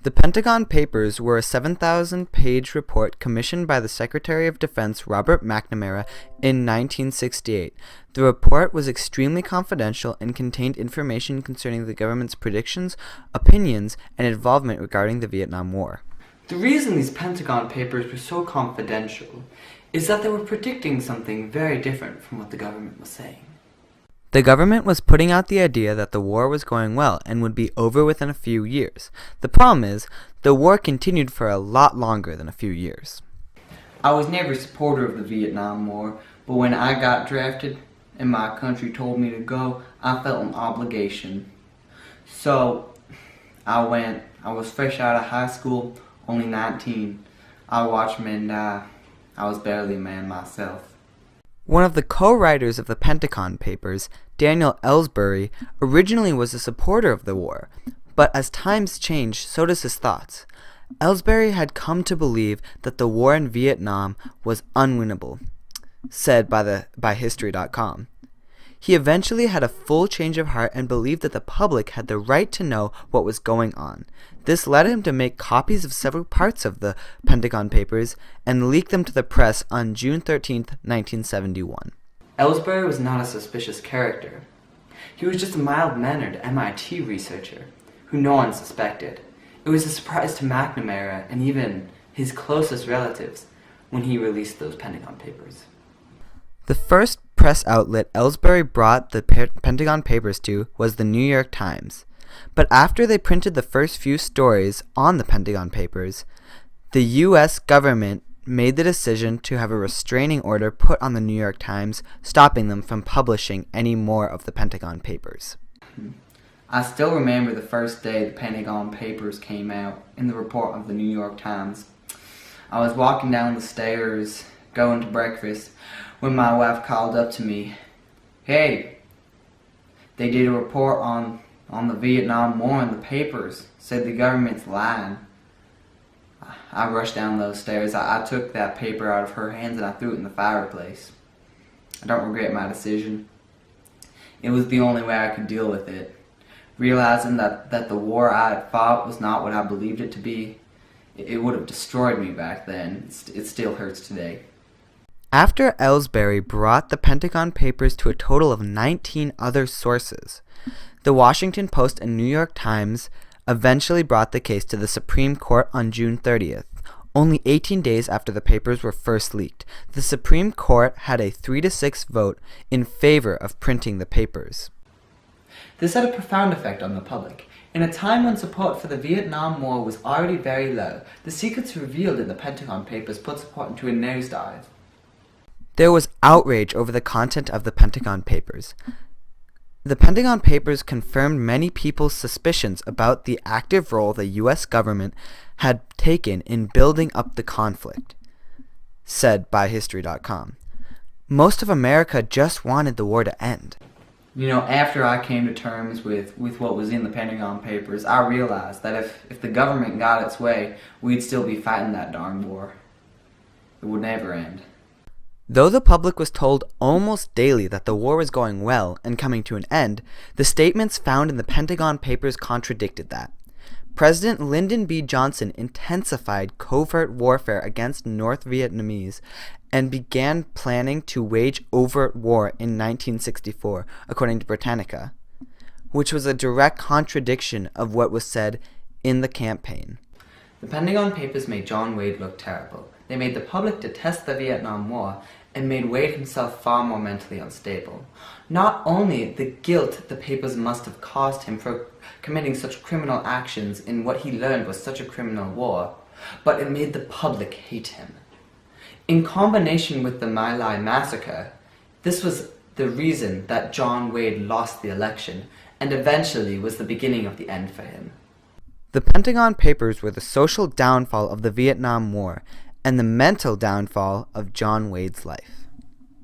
The Pentagon Papers were a 7,000-page report commissioned by the Secretary of Defense Robert McNamara in 1968. The report was extremely confidential and contained information concerning the government's predictions, opinions, and involvement regarding the Vietnam War. The reason these Pentagon Papers were so confidential is that they were predicting something very different from what the government was saying. The government was putting out the idea that the war was going well and would be over within a few years. The problem is, the war continued for a lot longer than a few years. I was never a supporter of the Vietnam War, but when I got drafted and my country told me to go, I felt an obligation. So, I went. I was fresh out of high school, only 19. I watched men die. I was barely a man myself. One of the co-writers of the Pentagon Papers, Daniel Ellsbury, originally was a supporter of the war, but as times changed, so does his thoughts. Ellsbury had come to believe that the war in Vietnam was unwinnable, said by History.com. He eventually had a full change of heart and believed that the public had the right to know what was going on. This led him to make copies of several parts of the Pentagon Papers and leak them to the press on June 13, 1971. Ellsbury was not a suspicious character. He was just a mild-mannered MIT researcher who no one suspected. It was a surprise to McNamara and even his closest relatives when he released those Pentagon Papers. The first press outlet Ellsbury brought the Pentagon Papers to was the New York Times. But after they printed the first few stories on the Pentagon Papers, the U.S. government made the decision to have a restraining order put on the New York Times, stopping them from publishing any more of the Pentagon Papers. I still remember the first day the Pentagon Papers came out in the report of the New York Times. I was walking down the stairs, going to breakfast, when my wife called up to me, "Hey, they did a report on the Vietnam War in the papers, said the government's lying." I rushed down those stairs. I took that paper out of her hands and I threw it in the fireplace. I don't regret my decision. It was the only way I could deal with it. Realizing that the war I had fought was not what I believed it to be, it would have destroyed me back then. It still hurts today. After Ellsbury brought the Pentagon Papers to a total of 19 other sources, the Washington Post and New York Times eventually brought the case to the Supreme Court on June 30th, only 18 days after the papers were first leaked. The Supreme Court had a 3-6 vote in favor of printing the papers. This had a profound effect on the public. In a time when support for the Vietnam War was already very low, the secrets revealed in the Pentagon Papers put support into a nosedive. There was outrage over the content of the Pentagon Papers. The Pentagon Papers confirmed many people's suspicions about the active role the U.S. government had taken in building up the conflict, said by History.com. Most of America just wanted the war to end. You know, after I came to terms with what was in the Pentagon Papers, I realized that if the government got its way, we'd still be fighting that darn war. It would never end. Though the public was told almost daily that the war was going well and coming to an end, the statements found in the Pentagon Papers contradicted that. President Lyndon B. Johnson intensified covert warfare against North Vietnamese and began planning to wage overt war in 1964, according to Britannica, which was a direct contradiction of what was said in the campaign. The Pentagon Papers made John Wade look terrible. They made the public detest the Vietnam War and made Wade himself far more mentally unstable. Not only the guilt the papers must have caused him for committing such criminal actions in what he learned was such a criminal war, but it made the public hate him. In combination with the My Lai massacre, this was the reason that John Wade lost the election and eventually was the beginning of the end for him. The Pentagon Papers were the social downfall of the Vietnam War and the mental downfall of John Wade's life.